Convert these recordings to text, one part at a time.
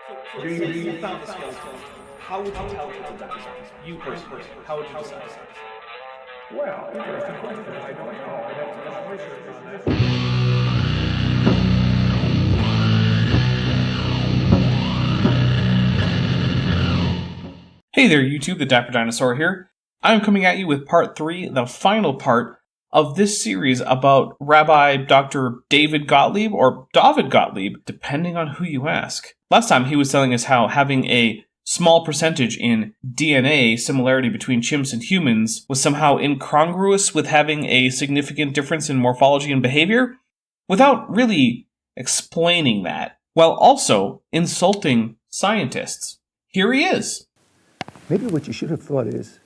You found the skeleton. How would you tell it's a dinosaur? You personally, how would you decide? Well, interesting question. I don't know. I'd have to do some research on that. Hey there, YouTube, the Dapper Dinosaur here. I'm coming at you with part 3, the final part of this series about Rabbi Dr. David Gottlieb, or David Gottlieb, depending on who you ask. Last time he was telling us how having a small percentage in DNA similarity between chimps and humans was somehow incongruous with having a significant difference in morphology and behavior, without really explaining that, while also insulting scientists. Here he is. Maybe what you should have thought is,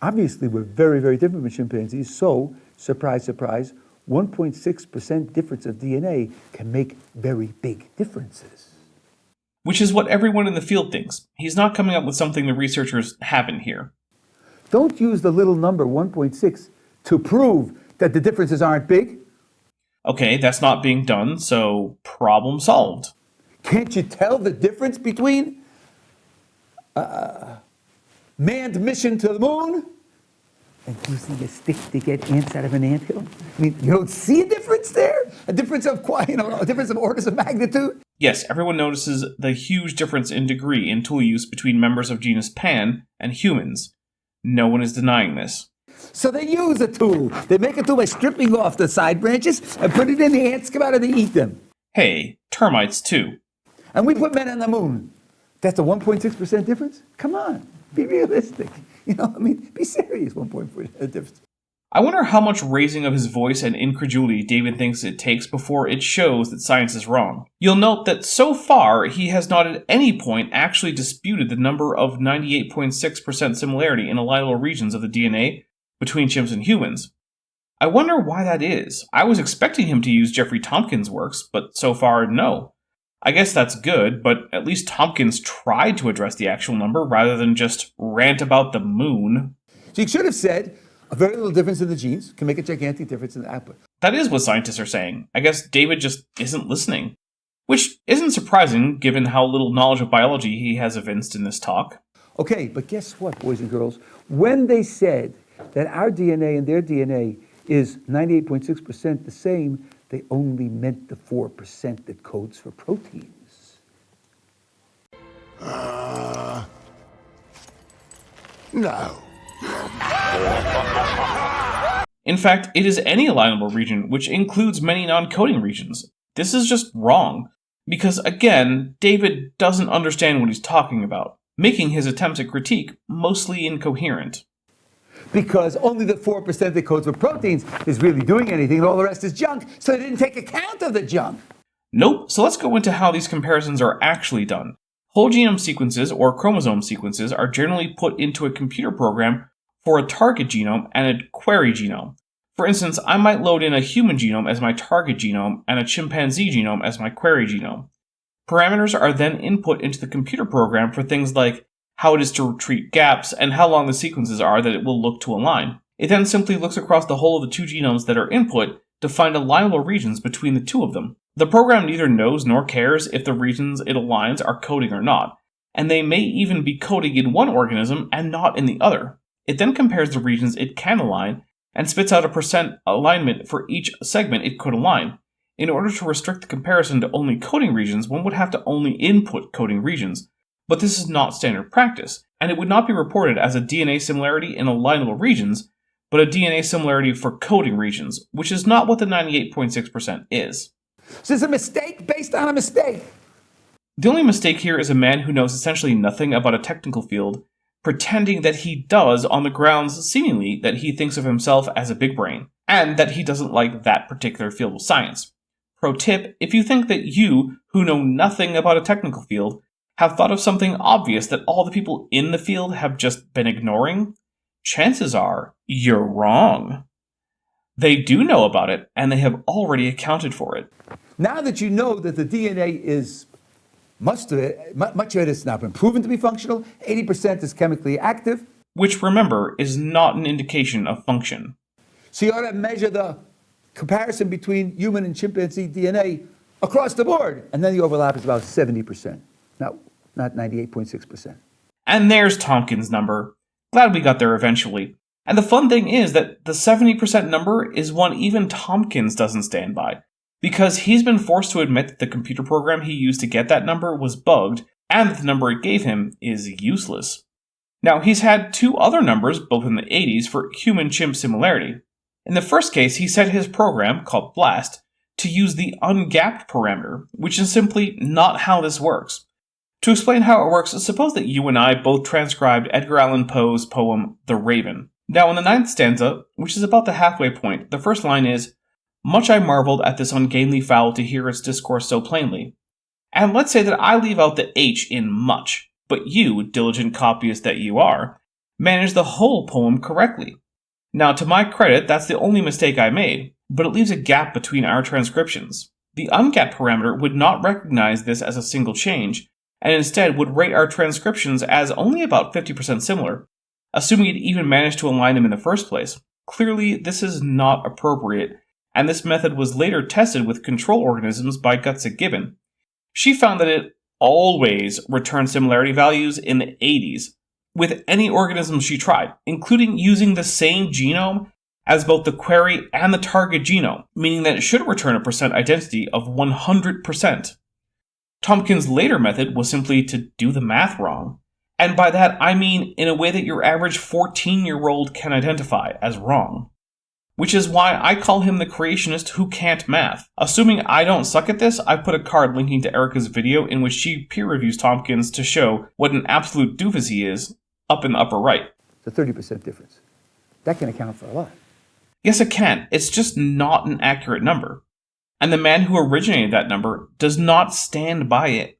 obviously we're very, very different from chimpanzees, so, surprise, surprise, 1.6% difference of DNA can make very big differences. Which is what everyone in the field thinks. He's not coming up with something the researchers haven't here. Don't use the little number 1.6 to prove that the differences aren't big. Okay, that's not being done, so problem solved. Can't you tell the difference between manned mission to the moon and using a stick to get ants out of an anthill? I mean, you don't see a difference there? A difference of orders of magnitude? Yes, everyone notices the huge difference in degree in tool use between members of genus Pan and humans. No one is denying this. So they use a tool. They make a tool by stripping off the side branches and put it in, the ants come out and they eat them. Hey, termites too. And we put men on the moon. That's a 1.6% difference? Come on, be realistic. Be serious, 1.4% difference. I wonder how much raising of his voice and incredulity David thinks it takes before it shows that science is wrong. You'll note that so far he has not at any point actually disputed the number of 98.6% similarity in alignable regions of the DNA between chimps and humans. I wonder why that is. I was expecting him to use Jeffrey Tompkins' works, but so far, no. I guess that's good, but at least Tompkins tried to address the actual number rather than just rant about the moon. So you should have said, a very little difference in the genes can make a gigantic difference in the output. That is what scientists are saying. I guess David just isn't listening. Which isn't surprising, given how little knowledge of biology he has evinced in this talk. Okay, but guess what, boys and girls? When they said that our DNA and their DNA is 98.6% the same, they only meant the 4% that codes for proteins. No. In fact, it is any alignable region, which includes many non-coding regions. This is just wrong, because again, David doesn't understand what he's talking about, making his attempts at critique mostly incoherent. Because only the 4% that codes for proteins is really doing anything, and all the rest is junk, so they didn't take account of the junk. Nope, so let's go into how these comparisons are actually done. Whole genome sequences, or chromosome sequences, are generally put into a computer program for a target genome and a query genome. For instance, I might load in a human genome as my target genome and a chimpanzee genome as my query genome. Parameters are then input into the computer program for things like how it is to treat gaps, and how long the sequences are that it will look to align. It then simply looks across the whole of the two genomes that are input to find alignable regions between the two of them. The program neither knows nor cares if the regions it aligns are coding or not, and they may even be coding in one organism and not in the other. It then compares the regions it can align and spits out a percent alignment for each segment it could align. In order to restrict the comparison to only coding regions, one would have to only input coding regions. But this is not standard practice, and it would not be reported as a DNA similarity in alignable regions, but a DNA similarity for coding regions, which is not what the 98.6% is. So it's a mistake based on a mistake. The only mistake here is a man who knows essentially nothing about a technical field, pretending that he does on the grounds, seemingly, that he thinks of himself as a big brain, and that he doesn't like that particular field of science. Pro tip, if you think that you, who know nothing about a technical field, have thought of something obvious that all the people in the field have just been ignoring, chances are you're wrong. They do know about it, and they have already accounted for it. Now that you know that the DNA is, much of it has now been proven to be functional, 80% is chemically active. Which, remember, is not an indication of function. So you ought to measure the comparison between human and chimpanzee DNA across the board, and then the overlap is about 70%. Now, not 98.6%. And there's Tompkins' number. Glad we got there eventually. And the fun thing is that the 70% number is one even Tompkins doesn't stand by, because he's been forced to admit that the computer program he used to get that number was bugged, and that the number it gave him is useless. Now, he's had two other numbers, both in the 80s, for human-chimp similarity. In the first case, he set his program, called BLAST, to use the ungapped parameter, which is simply not how this works. To explain how it works, suppose that you and I both transcribed Edgar Allan Poe's poem, The Raven. Now, in the 9th stanza, which is about the halfway point, the first line is, "Much I marveled at this ungainly fowl to hear its discourse so plainly." And let's say that I leave out the H in much, but you, diligent copyist that you are, managed the whole poem correctly. Now, to my credit, that's the only mistake I made, but it leaves a gap between our transcriptions. The ungapped parameter would not recognize this as a single change, and instead would rate our transcriptions as only about 50% similar, assuming it even managed to align them in the first place. Clearly, this is not appropriate, and this method was later tested with control organisms by Gutsa Gibbon. She found that it always returned similarity values in the 80s, with any organism she tried, including using the same genome as both the query and the target genome, meaning that it should return a percent identity of 100%. Tompkins' later method was simply to do the math wrong. And by that, I mean in a way that your average 14-year-old can identify as wrong. Which is why I call him the creationist who can't math. Assuming I don't suck at this, I've put a card linking to Erica's video in which she peer reviews Tompkins to show what an absolute doofus he is, up in the upper right. It's a 30% difference. That can account for a lot. Yes, it can. It's just not an accurate number. And the man who originated that number does not stand by it.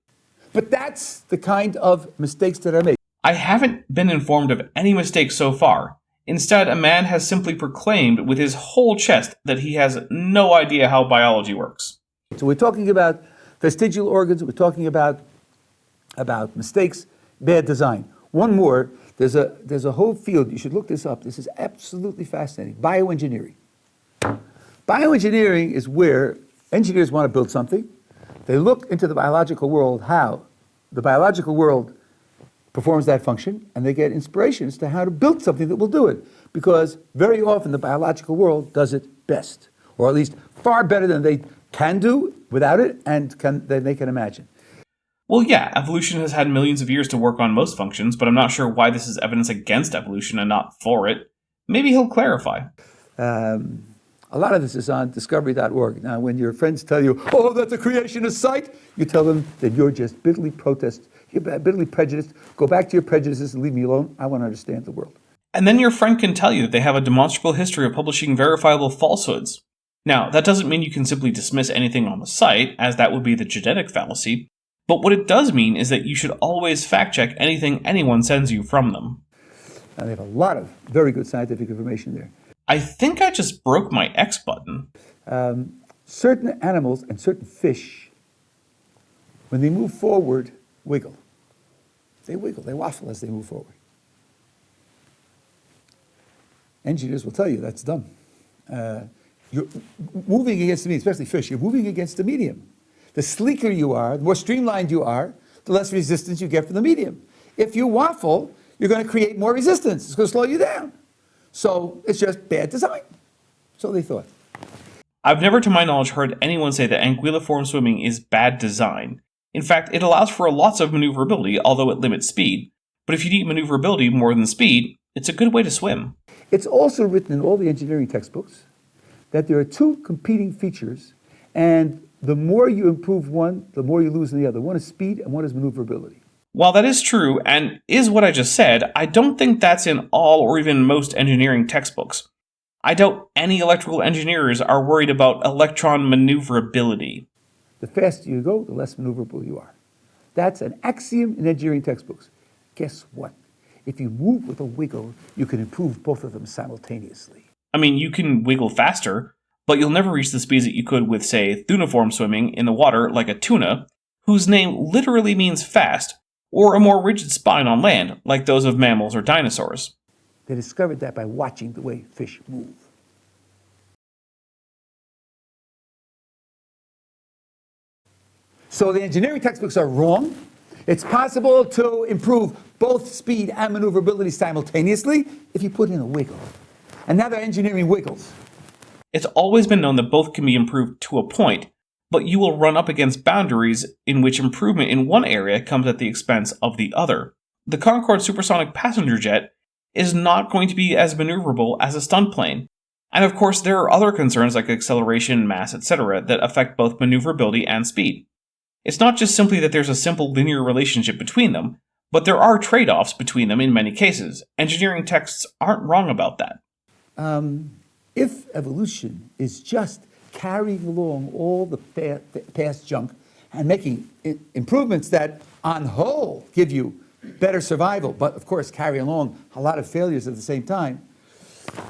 But that's the kind of mistakes that are made. I haven't been informed of any mistakes so far. Instead, a man has simply proclaimed with his whole chest that he has no idea how biology works. So we're talking about vestigial organs, we're talking about mistakes, bad design. One more, there's a whole field, you should look this up, this is absolutely fascinating, bioengineering. Bioengineering is where engineers want to build something, they look into the biological world, how the biological world performs that function, and they get inspiration as to how to build something that will do it. Because very often the biological world does it best, or at least far better than they can do without it and than they can imagine. Well, yeah, evolution has had millions of years to work on most functions, but I'm not sure why this is evidence against evolution and not for it. Maybe he'll clarify. A lot of this is on discovery.org. Now, when your friends tell you, oh, that's a creationist site, you tell them that you're just bitterly prejudiced. Go back to your prejudices and leave me alone. I want to understand the world. And then your friend can tell you that they have a demonstrable history of publishing verifiable falsehoods. Now, that doesn't mean you can simply dismiss anything on the site, as that would be the genetic fallacy, but what it does mean is that you should always fact-check anything anyone sends you from them. And they have a lot of very good scientific information there. I think I just broke my X button. Certain animals and certain fish, when they move forward, wiggle. They wiggle, they waffle as they move forward. Engineers will tell you that's dumb. You're moving against the medium, especially fish, you're moving against the medium. The sleeker you are, the more streamlined you are, the less resistance you get from the medium. If you waffle, you're going to create more resistance. It's going to slow you down. So it's just bad design. So they thought. I've never, to my knowledge, heard anyone say that anguilliform swimming is bad design. In fact, it allows for lots of maneuverability, although it limits speed. But if you need maneuverability more than speed, it's a good way to swim. It's also written in all the engineering textbooks that there are two competing features, and the more you improve one, the more you lose in the other. One is speed and one is maneuverability. While that is true, and is what I just said, I don't think that's in all or even most engineering textbooks. I doubt any electrical engineers are worried about electron maneuverability. The faster you go, the less maneuverable you are. That's an axiom in engineering textbooks. Guess what? If you move with a wiggle, you can improve both of them simultaneously. I mean, you can wiggle faster, but you'll never reach the speeds that you could with, say, thuniform swimming in the water like a tuna, whose name literally means fast, or a more rigid spine on land, like those of mammals or dinosaurs. They discovered that by watching the way fish move. So the engineering textbooks are wrong. It's possible to improve both speed and maneuverability simultaneously if you put in a wiggle. And now they're engineering wiggles. It's always been known that both can be improved to a point, but you will run up against boundaries in which improvement in one area comes at the expense of the other. The Concorde supersonic passenger jet is not going to be as maneuverable as a stunt plane. And of course, there are other concerns like acceleration, mass, etc. that affect both maneuverability and speed. It's not just simply that there's a simple linear relationship between them, but there are trade-offs between them in many cases. Engineering texts aren't wrong about that. If evolution is just carrying along all the past junk and making improvements that, on whole, give you better survival, but of course carry along a lot of failures at the same time,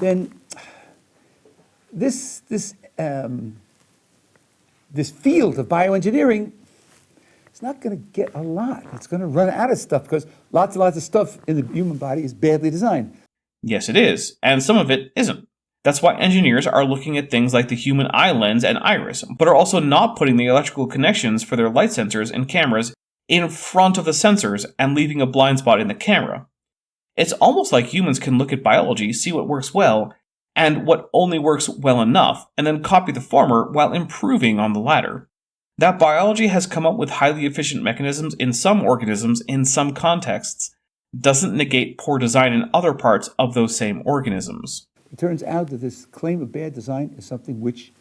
then this field of bioengineering is not going to get a lot. It's going to run out of stuff because lots and lots of stuff in the human body is badly designed. Yes, it is, and some of it isn't. That's why engineers are looking at things like the human eye lens and iris, but are also not putting the electrical connections for their light sensors and cameras in front of the sensors and leaving a blind spot in the camera. It's almost like humans can look at biology, see what works well, and what only works well enough, and then copy the former while improving on the latter. That biology has come up with highly efficient mechanisms in some organisms in some contexts doesn't negate poor design in other parts of those same organisms. It turns out that this claim of bad design is something which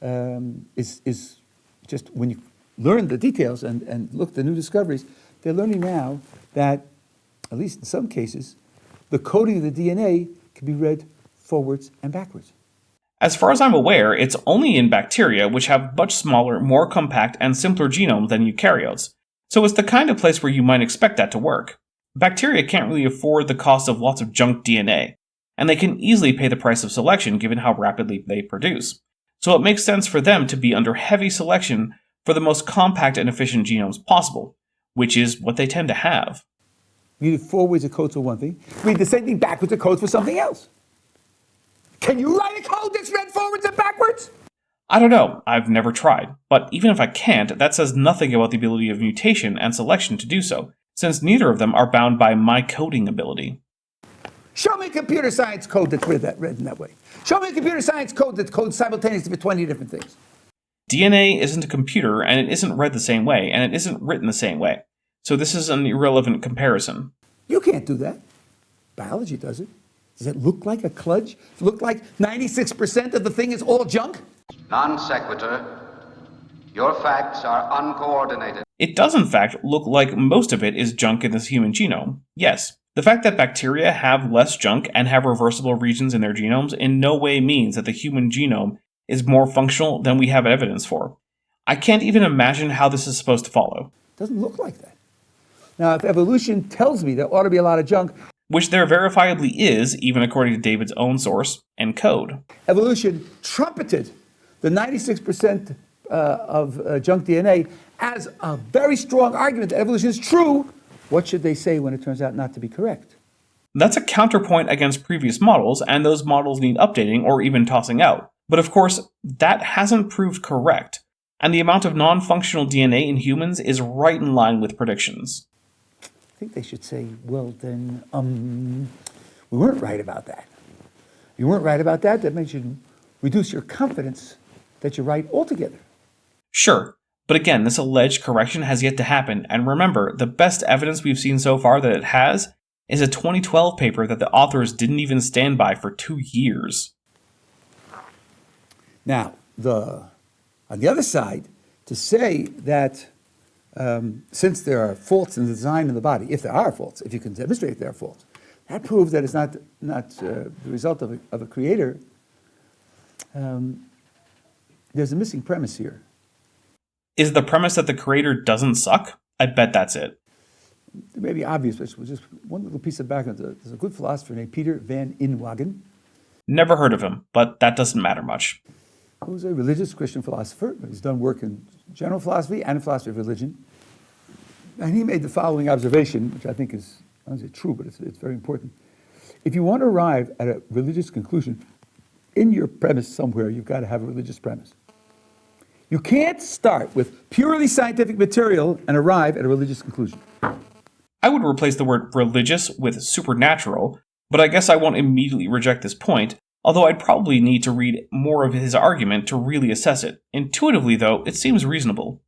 is just, when you learn the details and look at the new discoveries, they're learning now that, at least in some cases, the coding of the DNA can be read forwards and backwards. As far as I'm aware, it's only in bacteria, which have much smaller, more compact, and simpler genomes than eukaryotes, so it's the kind of place where you might expect that to work. Bacteria can't really afford the cost of lots of junk DNA, and they can easily pay the price of selection given how rapidly they produce. So it makes sense for them to be under heavy selection for the most compact and efficient genomes possible, which is what they tend to have. Read it forwards, it codes for one thing. Read the same thing backwards, it codes for something else. Can you write a code that's read forwards and backwards? I don't know, I've never tried, but even if I can't, that says nothing about the ability of mutation and selection to do so, since neither of them are bound by my coding ability. Show me a computer science code that's read in that way. Show me a computer science code that codes simultaneously for 20 different things. DNA isn't a computer, and it isn't read the same way, and it isn't written the same way. So this is an irrelevant comparison. You can't do that. Biology does it. Does it look like a kludge? Does it look like 96% of the thing is all junk? Non sequitur. Your facts are uncoordinated. It does in fact look like most of it is junk in this human genome. Yes, the fact that bacteria have less junk and have reversible regions in their genomes in no way means that the human genome is more functional than we have evidence for. I can't even imagine how this is supposed to follow. It doesn't look like that. Now, if evolution tells me there ought to be a lot of junk, which there verifiably is, even according to David's own source and code. Evolution trumpeted the 96% of junk DNA as a very strong argument that evolution is true. What should they say when it turns out not to be correct? That's a counterpoint against previous models, and those models need updating or even tossing out. But of course, that hasn't proved correct, and the amount of non-functional DNA in humans is right in line with predictions. I think they should say, well then, we weren't right about that. You weren't right about that, that makes you reduce your confidence that you're right altogether. Sure, but again, this alleged correction has yet to happen, and remember, the best evidence we've seen so far that it has is a 2012 paper that the authors didn't even stand by for 2 years. Now, on the other side, to say that since there are faults in the design of the body, if there are faults, if you can demonstrate there are faults, that proves that it's not the result of a creator. There's a missing premise here. Is the premise that the creator doesn't suck? I bet that's it. It may be obvious, but just one little piece of background. There's a good philosopher named Peter van Inwagen. Never heard of him, but that doesn't matter much. He was a religious Christian philosopher. He's done work in general philosophy and philosophy of religion. And he made the following observation, which I think is, I don't say true, but it's very important. If you want to arrive at a religious conclusion, in your premise somewhere, you've got to have a religious premise. You can't start with purely scientific material and arrive at a religious conclusion. I would replace the word religious with supernatural, but I guess I won't immediately reject this point, although I'd probably need to read more of his argument to really assess it. Intuitively, though, it seems reasonable.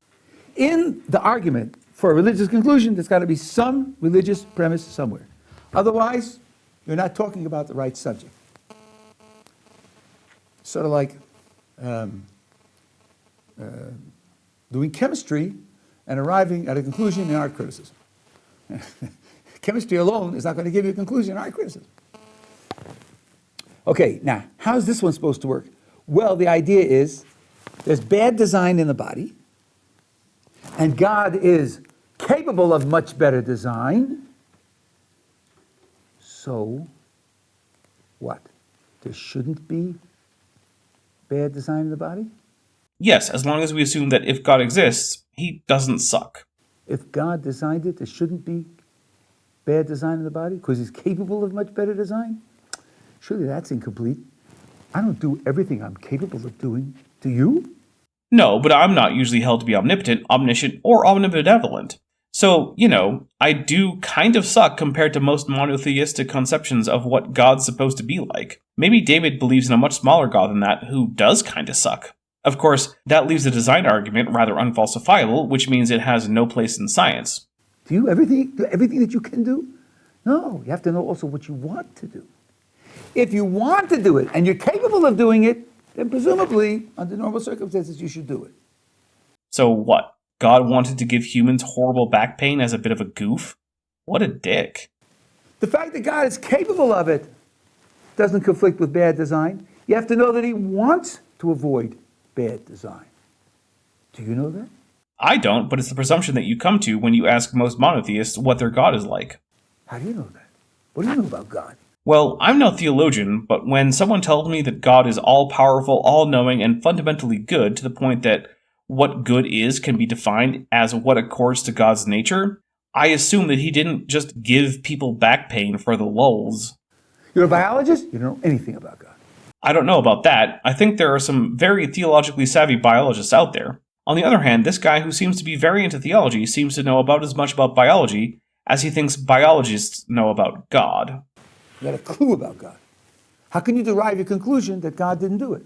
In the argument for a religious conclusion, there's got to be some religious premise somewhere. Otherwise, you're not talking about the right subject. Sort of like doing chemistry and arriving at a conclusion in art criticism. Chemistry alone is not going to give you a conclusion in art criticism. Okay, now, how's this one supposed to work? Well, the idea is there's bad design in the body, and God is capable of much better design. So, what? There shouldn't be bad design in the body? Yes, as long as we assume that if God exists, he doesn't suck. If God designed it, there shouldn't be bad design in the body because he's capable of much better design? Surely that's incomplete. I don't do everything I'm capable of doing. Do you? No, but I'm not usually held to be omnipotent, omniscient, or omnibenevolent. So, I do kind of suck compared to most monotheistic conceptions of what God's supposed to be like. Maybe David believes in a much smaller God than that who does kind of suck. Of course, that leaves the design argument rather unfalsifiable, which means it has no place in science. Do everything that you can do? No, you have to know also what you want to do. If you want to do it and you're capable of doing it, then presumably, under normal circumstances, you should do it. So what? God wanted to give humans horrible back pain as a bit of a goof? What a dick. The fact that God is capable of it doesn't conflict with bad design. You have to know that he wants to avoid bad design. Do you know that? I don't, but it's the presumption that you come to when you ask most monotheists what their God is like. How do you know that? What do you know about God? Well, I'm no theologian, but when someone tells me that God is all-powerful, all-knowing, and fundamentally good to the point that what good is can be defined as what accords to God's nature, I assume that he didn't just give people back pain for the lulz. You're a biologist? You don't know anything about God. I don't know about that. I think there are some very theologically savvy biologists out there. On the other hand, this guy who seems to be very into theology seems to know about as much about biology as he thinks biologists know about God. You got a clue about God. How can you derive your conclusion that God didn't do it?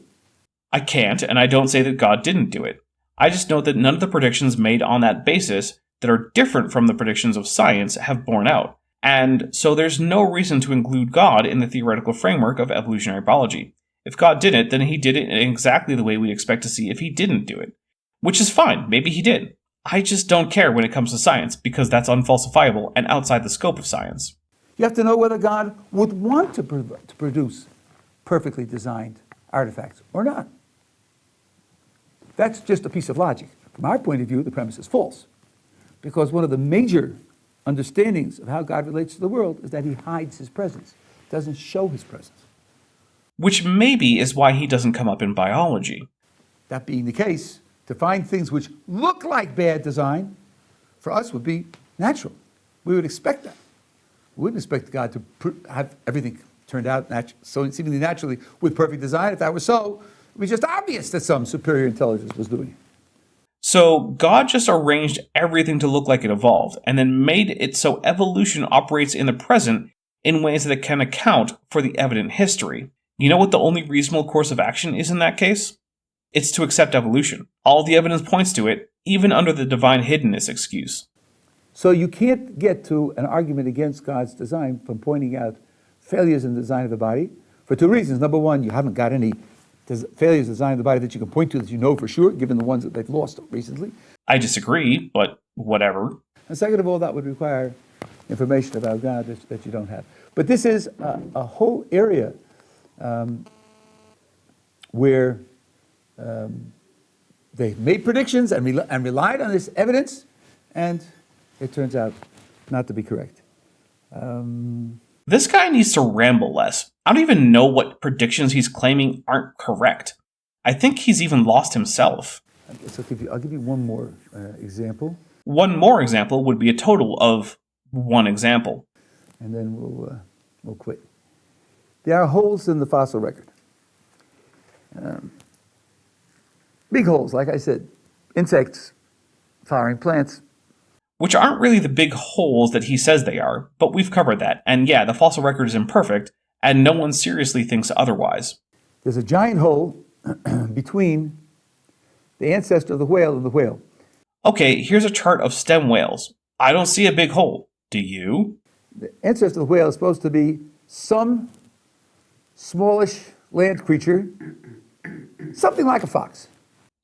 I can't, and I don't say that God didn't do it. I just note that none of the predictions made on that basis that are different from the predictions of science have borne out, and so there's no reason to include God in the theoretical framework of evolutionary biology. If God did it, then he did it in exactly the way we expect to see if he didn't do it. Which is fine, maybe he did. I just don't care when it comes to science, because that's unfalsifiable and outside the scope of science. You have to know whether God would want to produce perfectly designed artifacts or not. That's just a piece of logic. From our point of view, the premise is false. Because one of the major understandings of how God relates to the world is that he hides his presence, doesn't show his presence. Which maybe is why he doesn't come up in biology. That being the case, to find things which look like bad design, for us would be natural. We would expect that. We wouldn't expect God to have everything turned out so seemingly naturally with perfect design. If that were so, it was just obvious that some superior intelligence was doing it. So God just arranged everything to look like it evolved, and then made it so evolution operates in the present in ways that can account for the evident history. You know what the only reasonable course of action is in that case? It's to accept evolution. All the evidence points to it, even under the divine hiddenness excuse. So you can't get to an argument against God's design from pointing out failures in the design of the body for two reasons. Number one, you haven't got any failures in the design of the body that you can point to that you know for sure, given the ones that they've lost recently. I disagree, but whatever. And second of all, that would require information about God that you don't have. But this is a whole area where they made predictions and relied on this evidence, and it turns out not to be correct. This guy needs to ramble less. I don't even know what predictions he's claiming aren't correct. I think he's even lost himself. I guess I'll give you one more example. One more example would be a total of one example. And then we'll quit. There are holes in the fossil record. Big holes, like I said. Insects, flowering plants. Which aren't really the big holes that he says they are, but we've covered that. And yeah, the fossil record is imperfect, and no one seriously thinks otherwise. There's a giant hole between the ancestor of the whale and the whale. Okay, here's a chart of stem whales. I don't see a big hole. Do you? The ancestor of the whale is supposed to be some smallish land creature, something like a fox.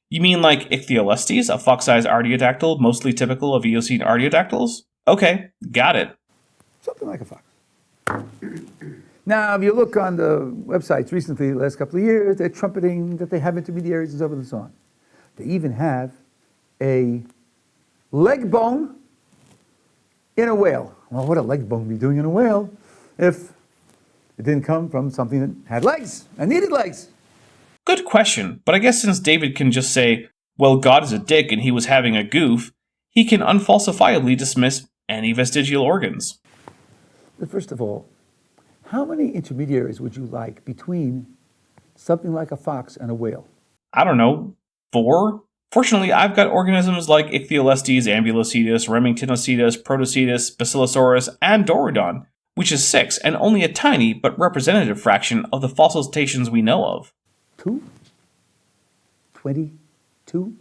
You mean like Ichthyolestes, a fox-sized artiodactyl, mostly typical of Eocene artiodactyls? Okay, got it. Something like a fox. Now, if you look on the websites recently, the last couple of years, they're trumpeting that they have intermediaries and so forth and so on. They even have a leg bone in a whale. Well, what a leg bone be doing in a whale if it didn't come from something that had legs and needed legs? Good question, but I guess since David can just say, well, God is a dick and he was having a goof, he can unfalsifiably dismiss any vestigial organs. But first of all, how many intermediaries would you like between something like a fox and a whale? I don't know, 4? Fortunately, I've got organisms like Ichthyolestes, Ambulocetus, Remingtonocetus, Protocetus, Basilosaurus, and Dorudon, which is 6, and only a tiny but representative fraction of the fossil cetaceans we know of. 2? 22?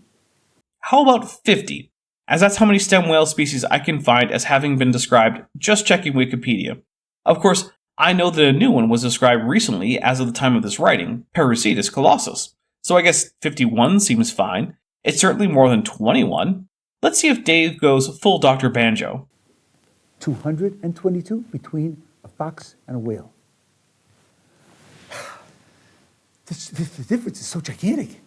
How about 50? As that's how many stem whale species I can find as having been described, just checking Wikipedia. Of course, I know that a new one was described recently as of the time of this writing, Parusetus colossus. So I guess 51 seems fine. It's certainly more than 21. Let's see if Dave goes full Dr. Banjo. 222 between a fox and a whale. The difference is so gigantic.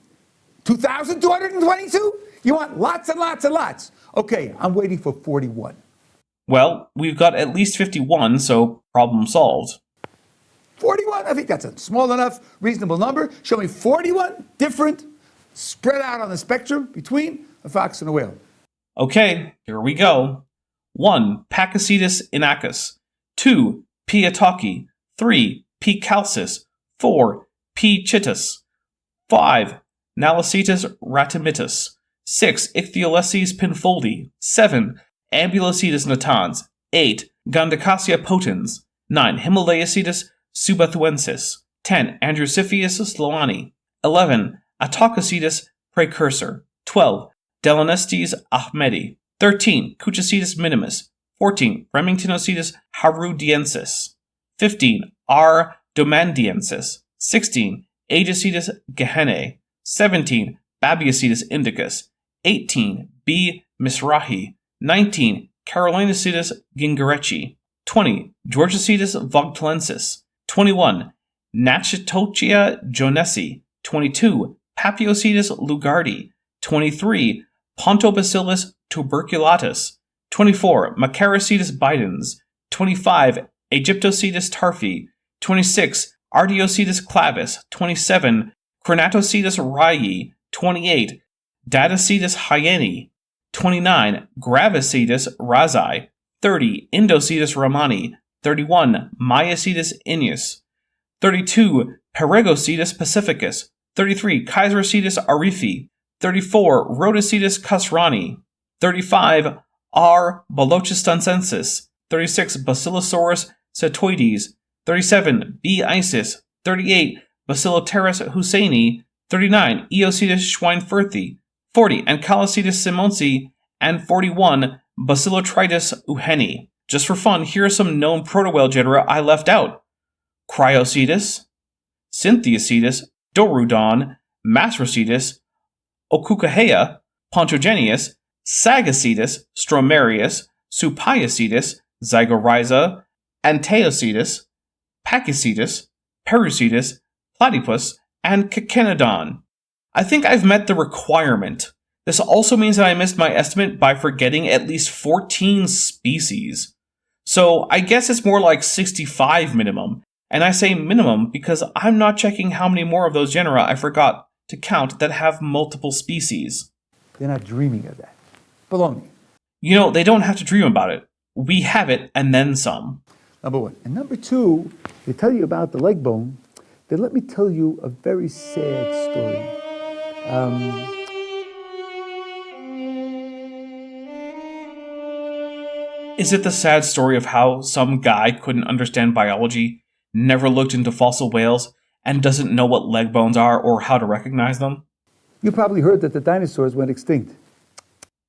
2,222? You want lots and lots and lots. Okay, I'm waiting for 41. Well, we've got at least 51, so problem solved. 41? I think that's a small enough, reasonable number. Show me 41 different, spread out on the spectrum between a fox and a whale. Okay, here we go. 1. Pakicetus inachus. 2. P. ataki. 3. P. calcis. 4. P. chitus. 5. Nalacetus ratimitus. 6. Ichthyolestes pinfoldi. 7. Ambulocetus natans. 8. Gondacacia potens. 9. Himalayacetus subathuensis. 10. Andrewsiphius sloani. 11. Autococetus precursor. 12. Delanestes ahmedi. 13. Cuchacetus minimus. 14. Remingtonocetus harudiensis. 15. R. domandiensis. 16. Aegicetus gehennae. 17. Babiacetus indicus. 18. B. misrahi. 19. Carolinacetus gingereci. 20. Georgiacetus vogtlensis. 21. Nachitochia jonesi. 22. Papiocetus lugardi. 23. Pontobacillus tuberculatus. 24. Macaracetus bidens. 25. Aegyptocetus tarfi. 26. Artiocetus clavis. 27. Chronatocetus rayi. 28. Datacetus hyeni. 29. Gravicetus razai. 30. Indocetus romani. 31. Myacetus ineus. 32. Perigocetus pacificus. 33. Kaiserocetus arifi. 34. Rhodocetus casrani. 35. R. balochistensis. 36. Basilosaurus setoides. 37. B. isis. 38. Basiloteris husseini. 39. Eocetus schweinfurthi. 40. Ancalocetus simonsi. And 41. Basilotritus uheni. Just for fun, here are some known protowhale genera I left out. Cryocetus, Synthiocetus, Dorudon, Masrocetus, Okukahea, Pontogenius, Sagacetus, Stromarius, Supiocetus, Zygorrhiza, Anteocetus, Pachycetus, Perucetus, Platypus, and Cacanodon. I think I've met the requirement. This also means that I missed my estimate by forgetting at least 14 species. So I guess it's more like 65 minimum. And I say minimum because I'm not checking how many more of those genera I forgot to count that have multiple species. They're not dreaming of that. Baloney. You know, they don't have to dream about it. We have it and then some. Number one. And number two, they tell you about the leg bone, then let me tell you a very sad story Is it the sad story of how some guy couldn't understand biology, never looked into fossil whales, and doesn't know what leg bones are or how to recognize them? You probably heard that the dinosaurs went extinct.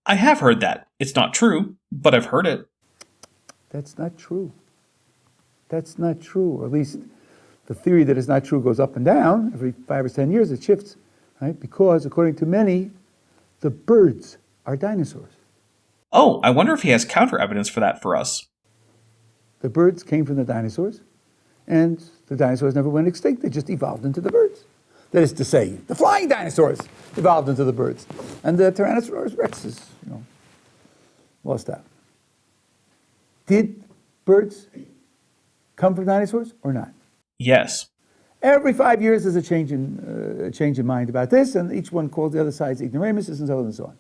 I have heard that. It's not true, but I've heard it. That's not true. That's not true. Or at least the theory that it's not true goes up and down. Every 5 or 10 years it shifts, right? Because according to many, the birds are dinosaurs. Oh, I wonder if he has counter evidence for that for us. The birds came from the dinosaurs, and the dinosaurs never went extinct. They just evolved into the birds. That is to say, the flying dinosaurs evolved into the birds. And the Tyrannosaurus Rex is, lost out. Did birds come from dinosaurs or not? Yes. Every 5 years there's a change in mind about this, and each one calls the other side's ignoramuses and so on and so on.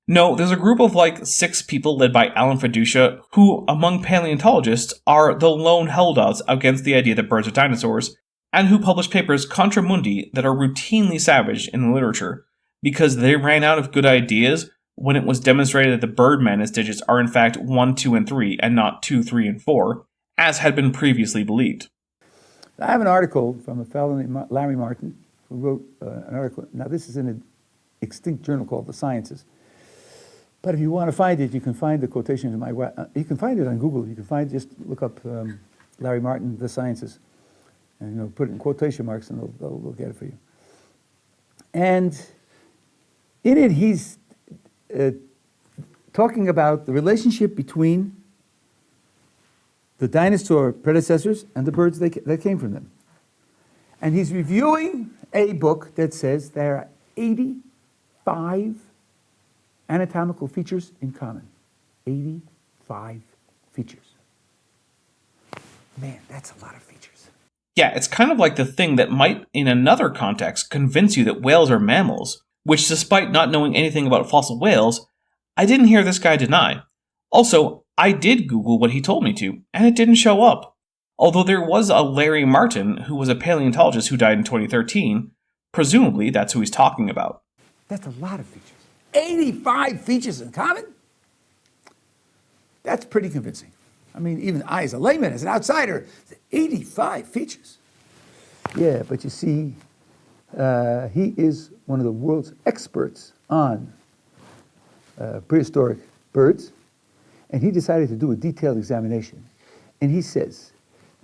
No, there's a group of like 6 people led by Alan Fiducia who, among paleontologists, are the lone holdouts against the idea that birds are dinosaurs, and who publish papers contra mundi that are routinely savaged in the literature because they ran out of good ideas when it was demonstrated that the bird mantis digits are in fact 1, 2, and 3 and not 2, 3, and 4, as had been previously believed. I have an article from a fellow named Larry Martin who wrote an article. Now this is in an extinct journal called The Sciences. But if you want to find it, you can find the quotation in you can find it on Google. You can just look up Larry Martin, The Sciences, and put it in quotation marks, and they'll get it for you. And in it, he's talking about the relationship between the dinosaur predecessors and the birds that came from them. And he's reviewing a book that says there are 85 anatomical features in common. 85 features. Man, that's a lot of features. Yeah, it's kind of like the thing that might, in another context, convince you that whales are mammals, which, despite not knowing anything about fossil whales, I didn't hear this guy deny. Also, I did Google what he told me to, and it didn't show up. Although there was a Larry Martin who was a paleontologist who died in 2013, presumably that's who he's talking about. That's a lot of features. 85 features in common? That's pretty convincing. I mean, even I, as a layman, as an outsider, 85 features. Yeah, but you see, he is one of the world's experts on prehistoric birds, and he decided to do a detailed examination. And he says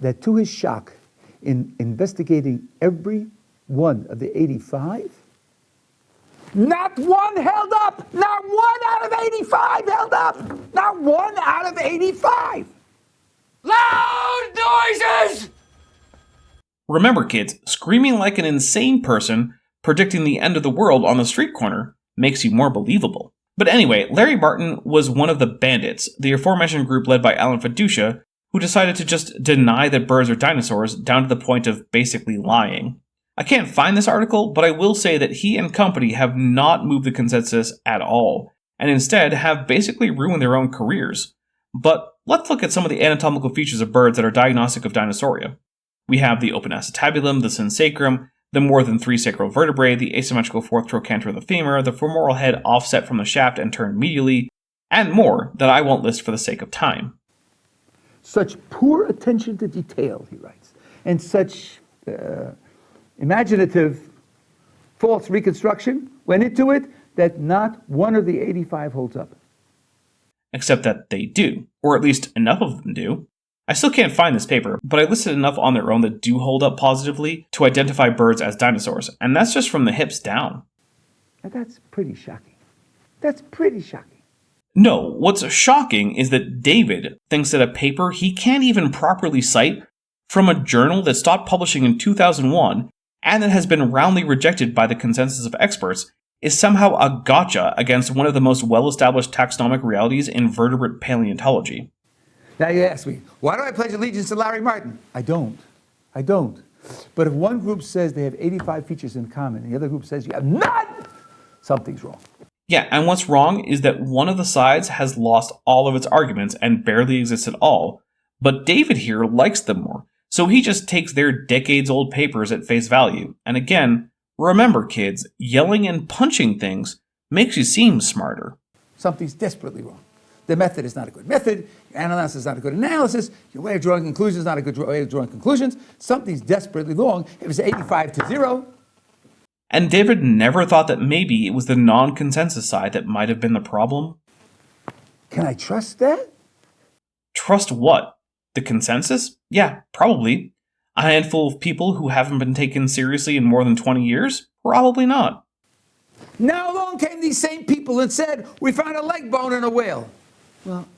that to his shock, in investigating every one of the 85, not one held up! Not 1 out of 85 held up! Not 1 out of 85! Loud noises! Remember, kids, screaming like an insane person predicting the end of the world on the street corner makes you more believable. But anyway, Larry Martin was one of the bandits, the aforementioned group led by Alan Fiducia, who decided to just deny that birds are dinosaurs down to the point of basically lying. I can't find this article, but I will say that he and company have not moved the consensus at all, and instead have basically ruined their own careers. But let's look at some of the anatomical features of birds that are diagnostic of dinosauria. We have the open acetabulum, the synsacrum, the more than 3 sacral vertebrae, the asymmetrical 4th trochanter of the femur, the femoral head offset from the shaft and turned medially, and more that I won't list for the sake of time. Such poor attention to detail, he writes, and such imaginative false reconstruction went into it that not one of the 85 holds up. Except that they do, or at least enough of them do. I still can't find this paper, but I listed enough on their own that do hold up positively to identify birds as dinosaurs, and that's just from the hips down. Now that's pretty shocking. That's pretty shocking. No, what's shocking is that David thinks that a paper he can't even properly cite from a journal that stopped publishing in 2001 and that has been roundly rejected by the consensus of experts is somehow a gotcha against one of the most well-established taxonomic realities in vertebrate paleontology. Now you ask me, why do I pledge allegiance to Larry Martin? I don't. But if one group says they have 85 features in common and the other group says you have none, something's wrong. Yeah, and what's wrong is that one of the sides has lost all of its arguments and barely exists at all, but David here likes them more, so he just takes their decades-old papers at face value, and again, Remember, kids, yelling and punching things makes you seem smarter. Something's desperately wrong. The method is not a good method. Your analysis is not a good analysis. Your way of drawing conclusions is not a good way of drawing conclusions. Something's desperately wrong if it's 85-0. And David never thought that maybe it was the non-consensus side that might have been the problem. Can I trust that? Trust what? The consensus? Yeah, probably. A handful of people who haven't been taken seriously in more than 20 years? Probably not. Now along came these same people and said, we found a leg bone in a whale. Well,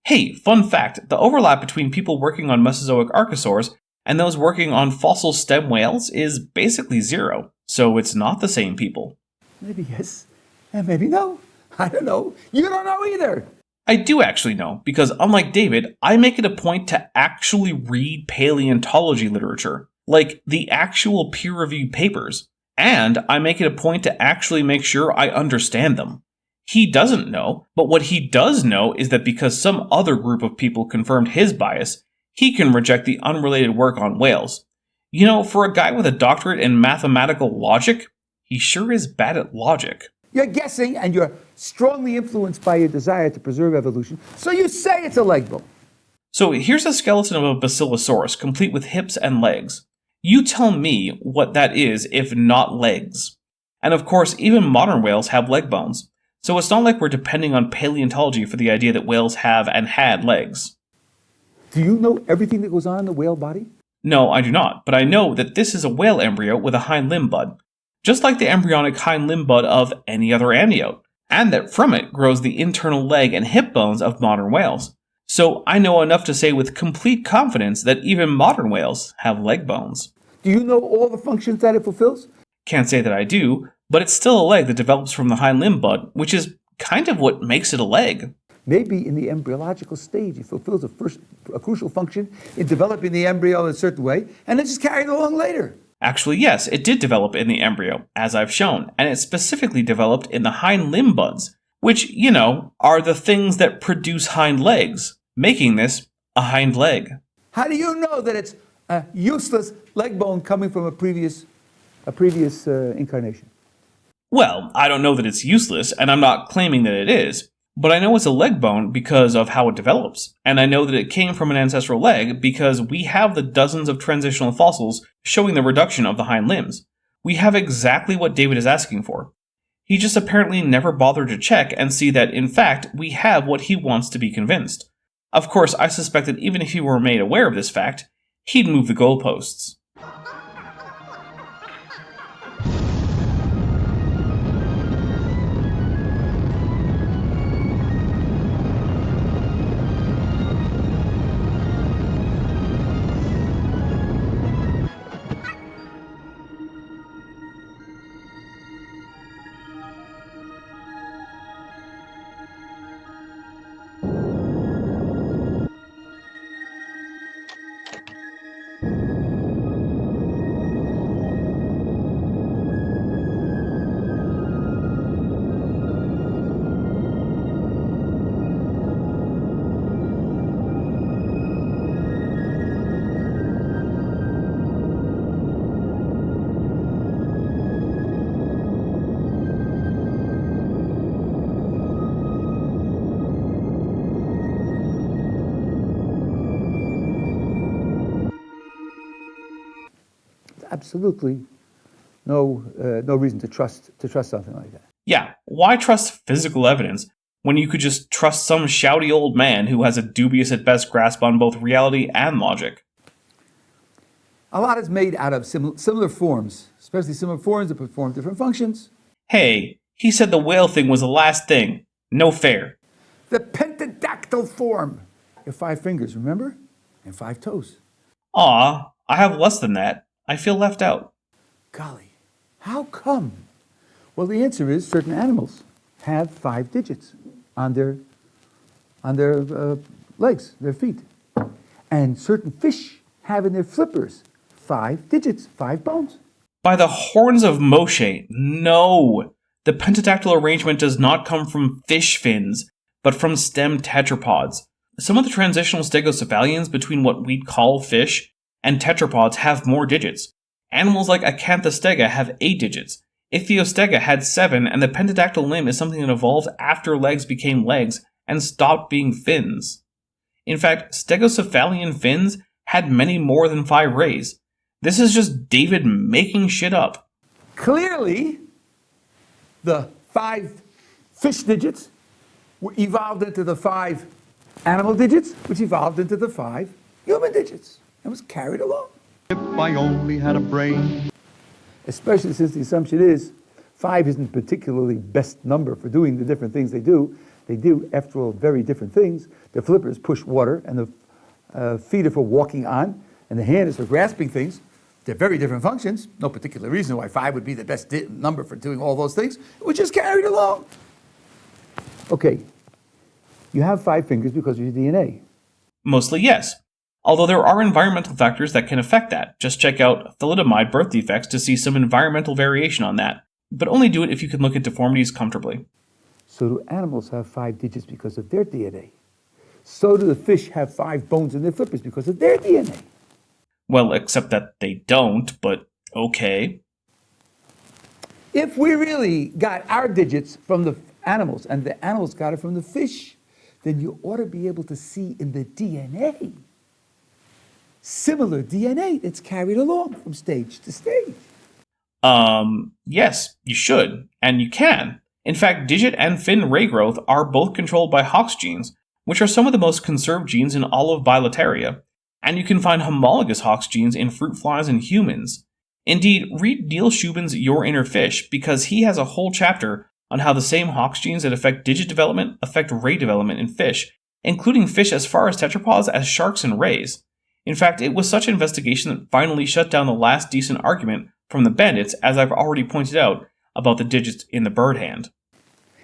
Hey, fun fact, the overlap between people working on Mesozoic archosaurs and those working on fossil stem whales is basically zero, so it's not the same people. maybe yes, and maybe no. I don't know. You don't know either. I do actually know, because unlike David, I make it a point to actually read paleontology literature, like the actual peer-reviewed papers, and I make it a point to actually make sure I understand them. He doesn't know, but what he does know is that because some other group of people confirmed his bias, he can reject the unrelated work on whales. You know, for a guy with a doctorate in mathematical logic, he sure is bad at logic. You're guessing and you're strongly influenced by your desire to preserve evolution, so you say it's a leg bone. So here's a skeleton of a basilosaurus, complete with hips and legs. You tell me what that is if not legs. And of course, even modern whales have leg bones. So it's not like we're depending on paleontology for the idea that whales have and had legs. Do you know everything that goes on in the whale body? No, I do not, but I know that this is a whale embryo with a hind limb bud, just like the embryonic hind limb bud of any other amniote, and that from it grows the internal leg and hip bones of modern whales. So I know enough to say with complete confidence that even modern whales have leg bones. Do you know all the functions that it fulfills? Can't say that I do, but it's still a leg that develops from the hind limb bud, which is kind of what makes it a leg. Maybe in the embryological stage, it fulfills a crucial function in developing the embryo in a certain way, and then just carried along later. Actually, yes, it did develop in the embryo, as I've shown, and it specifically developed in the hind limb buds, which, you know, are the things that produce hind legs, making this a hind leg. How do you know that it's a useless leg bone coming from a previous incarnation? Well, I don't know that it's useless, and I'm not claiming that it is, but I know it's a leg bone because of how it develops, and I know that it came from an ancestral leg because we have the dozens of transitional fossils showing the reduction of the hind limbs. We have exactly what David is asking for. He just apparently never bothered to check and see that, in fact, we have what he wants to be convinced. Of course, I suspect that even if he were made aware of this fact, he'd move the goalposts. Absolutely no reason to trust something like that. Yeah, why trust physical evidence when you could just trust some shouty old man who has a dubious at best grasp on both reality and logic? A lot is made out of similar forms, especially similar forms that perform different functions. Hey, he said the whale thing was the last thing. No fair. The pentadactyl form. You have 5 fingers, remember? And 5 toes. Aw, I have less than that. I feel left out. Golly, how come? Well, the answer is certain animals have 5 digits on their legs, their feet. And certain fish have in their flippers 5 digits, 5 bones. By the horns of Moshe, no! The pentadactyl arrangement does not come from fish fins, but from stem tetrapods. Some of the transitional stegocephalians between what we'd call fish and tetrapods have more digits, Animals like Acanthostega have 8 digits. Ichthyostega had 7, and the pentadactyl limb is something that evolved after legs became legs and stopped being fins. In fact, stegocephalian fins had many more than 5 rays. This is just David making shit up. Clearly, the 5 fish digits were evolved into the 5 animal digits, which evolved into the 5 human digits, and was carried along. If I only had a brain. Especially since the assumption is 5 isn't particularly best number for doing the different things they do. They do, after all, very different things. The flippers push water, and the feet are for walking on, and the hand is for grasping things. They're very different functions. No particular reason why 5 would be the best number for doing all those things. It was just carried along. Okay, you have 5 fingers because of your DNA. Mostly yes. Although there are environmental factors that can affect that. Just check out thalidomide birth defects to see some environmental variation on that. But only do it if you can look at deformities comfortably. So do animals have 5 digits because of their DNA? So do the fish have 5 bones in their flippers because of their DNA? Well, except that they don't, but okay. If we really got our digits from the animals and the animals got it from the fish, then you ought to be able to see in the DNA similar DNA that's carried along from stage to stage. Yes, you should, and you can. In fact, digit and fin ray growth are both controlled by Hox genes, which are some of the most conserved genes in all of Bilateria, and you can find homologous Hox genes in fruit flies and humans. Indeed, read Neil Shubin's Your Inner Fish, because he has a whole chapter on how the same Hox genes that affect digit development affect ray development in fish, including fish as far as tetrapods as sharks and rays. In fact, it was such an investigation that finally shut down the last decent argument from the bandits, as I've already pointed out, about the digits in the bird hand.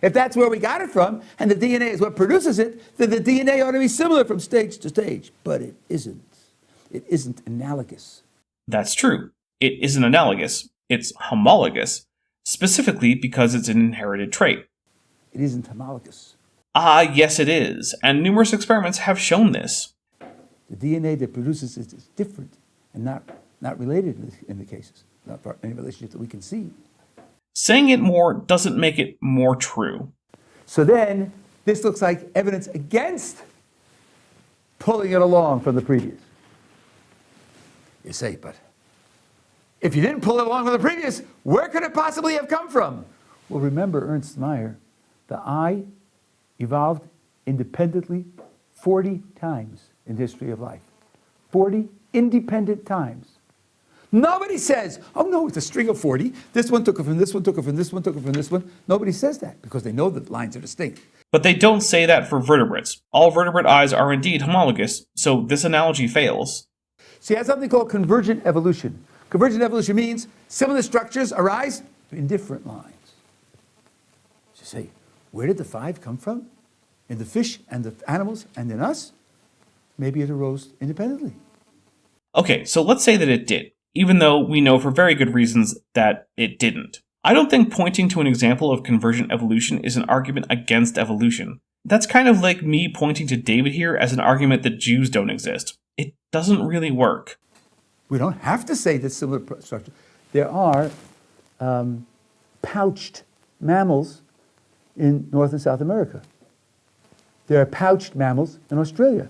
If that's where we got it from, and the DNA is what produces it, then the DNA ought to be similar from stage to stage. But it isn't. It isn't analogous. That's true. It isn't analogous. It's homologous, specifically because it's an inherited trait. It isn't homologous. Yes it is, and numerous experiments have shown this. The DNA that produces it is different and not related in the cases, not for any relationship that we can see. Saying it more doesn't make it more true. So then, this looks like evidence against pulling it along from the previous. You say, but if you didn't pull it along from the previous, where could it possibly have come from? Well, remember Ernst Mayr, the eye evolved independently 40 times in the history of life. 40 independent times. Nobody says, oh no, it's a string of 40. This one took it from this one, took it from this one, took it from this one. Nobody says that because they know that lines are distinct. But they don't say that for vertebrates. All vertebrate eyes are indeed homologous, so this analogy fails. So you have something called convergent evolution. Convergent evolution means similar structures arise in different lines. So you say, where did the 5 come from? In the fish and the animals and in us? Maybe it arose independently. Okay, so let's say that it did, even though we know for very good reasons that it didn't. I don't think pointing to an example of convergent evolution is an argument against evolution. That's kind of like me pointing to David here as an argument that Jews don't exist. It doesn't really work. We don't have to say that similar structure. There are pouched mammals in North and South America. There are pouched mammals in Australia.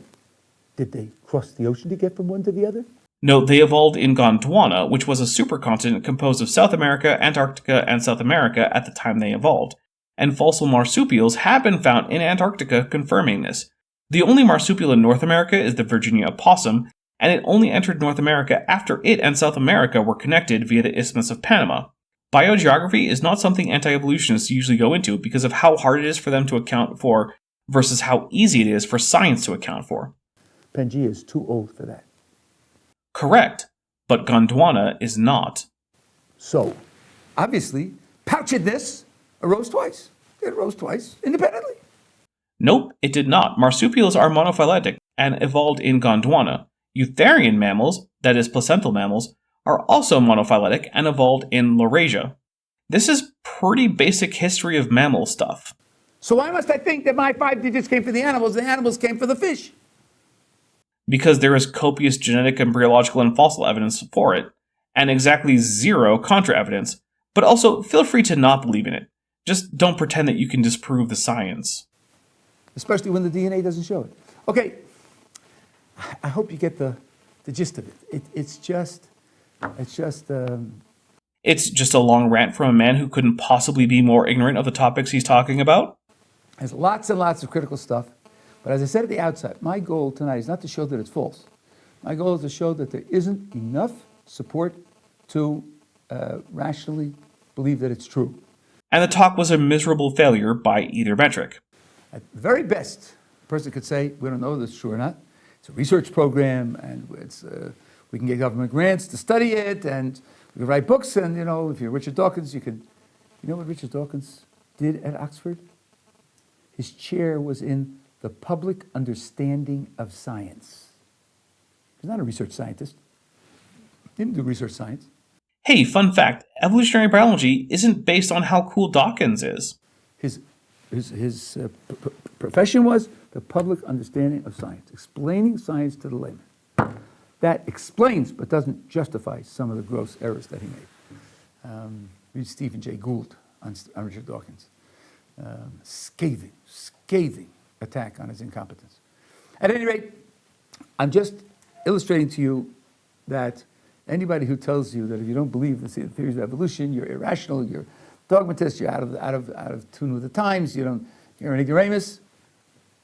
Did they cross the ocean to get from one to the other? No, they evolved in Gondwana, which was a supercontinent composed of South America, Antarctica, and South America at the time they evolved. And fossil marsupials have been found in Antarctica confirming this. The only marsupial in North America is the Virginia opossum, and it only entered North America after it and South America were connected via the Isthmus of Panama. Biogeography is not something anti-evolutionists usually go into because of how hard it is for them to account for versus how easy it is for science to account for. Pangea is too old for that. Correct, but Gondwana is not. So, obviously, pouchedness arose twice. It arose twice independently. Nope, it did not. Marsupials are monophyletic and evolved in Gondwana. Eutherian mammals, that is placental mammals, are also monophyletic and evolved in Laurasia. This is pretty basic history of mammal stuff. So why must I think that my 5 digits came from the animals came from the fish? Because there is copious genetic, embryological, and fossil evidence for it, and exactly zero contra-evidence, but also feel free to not believe in it. Just don't pretend that you can disprove the science. Especially when the DNA doesn't show it. Okay, I hope you get the gist of it. It's just It's just a long rant from a man who couldn't possibly be more ignorant of the topics he's talking about. There's lots and lots of critical stuff. But as I said at the outset, my goal tonight is not to show that it's false. My goal is to show that there isn't enough support to rationally believe that it's true. And the talk was a miserable failure by either metric. At the very best, a person could say, we don't know if it's true or not. It's a research program, and we can get government grants to study it, and we can write books, and, if you're Richard Dawkins, you could... You know what Richard Dawkins did at Oxford? His chair was in the public understanding of science. He's not a research scientist. He didn't do research science. Hey, fun fact, evolutionary biology isn't based on how cool Dawkins is. His profession was the public understanding of science, explaining science to the layman. That explains, but doesn't justify some of the gross errors that he made. Read Stephen Jay Gould on Richard Dawkins. Scathing attack on his incompetence. At any rate, I'm just illustrating to you that anybody who tells you that if you don't believe in the theories of evolution, you're irrational, you're dogmatist, you're out of tune with the times, you're an ignoramus,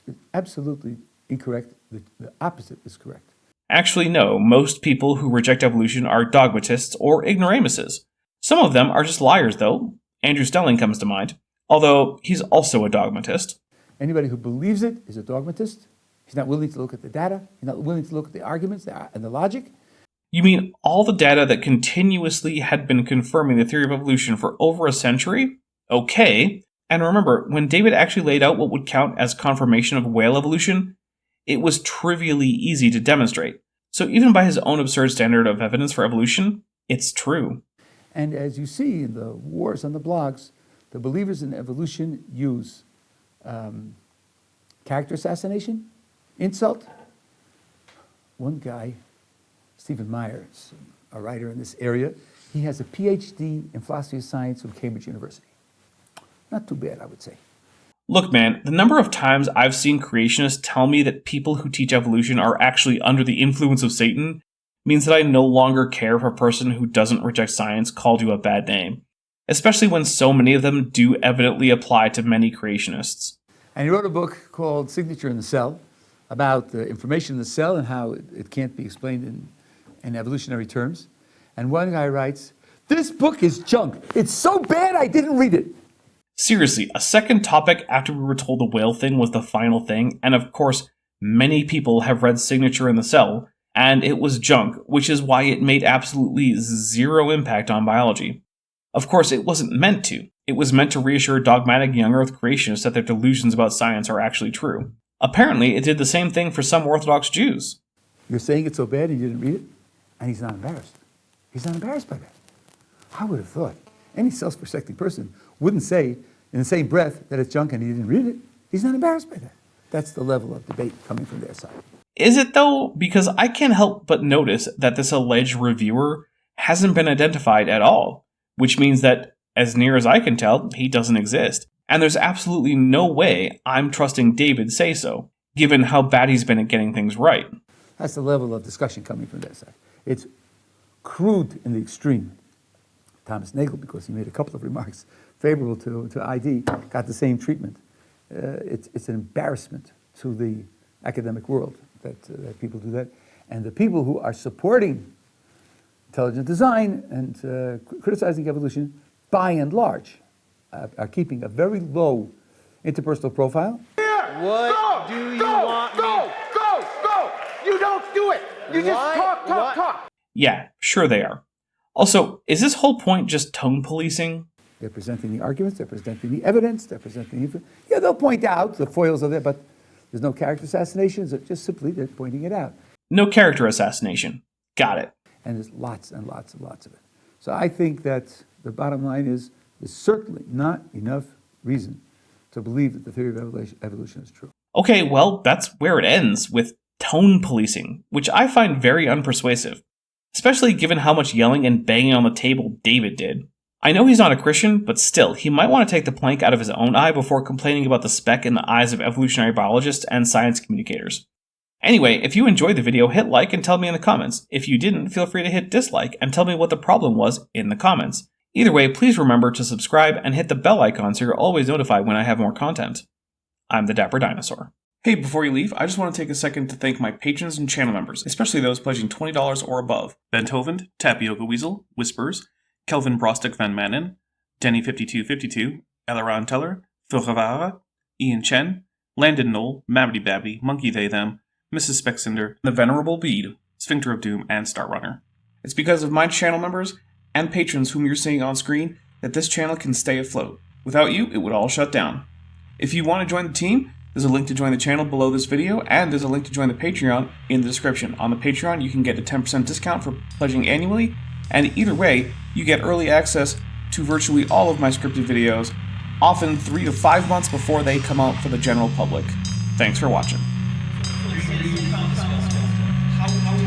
is absolutely incorrect. The opposite is correct. Actually, no, most people who reject evolution are dogmatists or ignoramuses. Some of them are just liars, though. Andrew Stelling comes to mind, although he's also a dogmatist. Anybody who believes it is a dogmatist. He's not willing to look at the data. He's not willing to look at the arguments and the logic. You mean all the data that continuously had been confirming the theory of evolution for over a century? Okay. And remember, when David actually laid out what would count as confirmation of whale evolution, it was trivially easy to demonstrate. So even by his own absurd standard of evidence for evolution, it's true. And as you see in the wars on the blogs, the believers in evolution use character assassination, insult. One guy, Stephen Myers, a writer in this area, he has a PhD in philosophy of science from Cambridge University. Not too bad, I would say. Look, man, the number of times I've seen creationists tell me that people who teach evolution are actually under the influence of Satan means that I no longer care if a person who doesn't reject science called you a bad name, especially when so many of them do evidently apply to many creationists. And he wrote a book called Signature in the Cell about the information in the cell and how it can't be explained in evolutionary terms. And one guy writes, "This book is junk. It's so bad I didn't read it." Seriously, a second topic after we were told the whale thing was the final thing, and of course, many people have read Signature in the Cell, and it was junk, which is why it made absolutely zero impact on biology. Of course, it wasn't meant to. It was meant to reassure dogmatic young Earth creationists that their delusions about science are actually true. Apparently, it did the same thing for some Orthodox Jews. You're saying it's so bad you didn't read it? And he's not embarrassed. He's not embarrassed by that. I would have thought any self-respecting person wouldn't say in the same breath that it's junk and he didn't read it. He's not embarrassed by that. That's the level of debate coming from their side. Is it though? Because I can't help but notice that this alleged reviewer hasn't been identified at all, which means that, as near as I can tell, he doesn't exist. And there's absolutely no way I'm trusting David say so, given how bad he's been at getting things right. That's the level of discussion coming from their side. It's crude in the extreme. Thomas Nagel, because he made a couple of remarks favorable to ID, got the same treatment. It's an embarrassment to the academic world that people do that. And the people who are supporting intelligent design and criticizing evolution, by and large, are keeping a very low interpersonal profile. What do you want me? Go! You don't do it! You just talk! Yeah, sure they are. Also, is this whole point just tone policing? They're presenting the arguments, they're presenting the evidence, they're presenting... Yeah, they'll point out the foils are there, but there's no character assassinations, just simply they're pointing it out. No character assassination. Got it. And there's lots and lots and lots of it. So I think that the bottom line is there's certainly not enough reason to believe that the theory of evolution is true. Okay, well, that's where it ends, with tone policing, which I find very unpersuasive. especially given how much yelling and banging on the table David did. I know he's not a Christian, but still, he might want to take the plank out of his own eye before complaining about the speck in the eyes of evolutionary biologists and science communicators. Anyway, if you enjoyed the video, hit like and tell me in the comments. If you didn't, feel free to hit dislike and tell me what the problem was in the comments. Either way, please remember to subscribe and hit the bell icon so you're always notified when I have more content. I'm the Dapper Dinosaur. Hey, before you leave, I just want to take a second to thank my patrons and channel members, especially those pledging $20 or above. Benthovend, Tapioca Weasel, Whispers, Kelvin Brostick Van Manen, Denny5252, Eleron Teller, Phil Rivara, Ian Chen, Landon Knoll, Mabbity Babby, Monkey They Them, Mrs. Spexinder, The Venerable Bede, Sphincter of Doom, and Star Runner. It's because of my channel members and patrons whom you're seeing on screen that this channel can stay afloat. Without you, it would all shut down. If you want to join the team, there's a link to join the channel below this video, and there's a link to join the Patreon in the description. On the Patreon, you can get a 10% discount for pledging annually, and either way, you get early access to virtually all of my scripted videos, often 3 to 5 months before they come out for the general public. Thanks for watching. How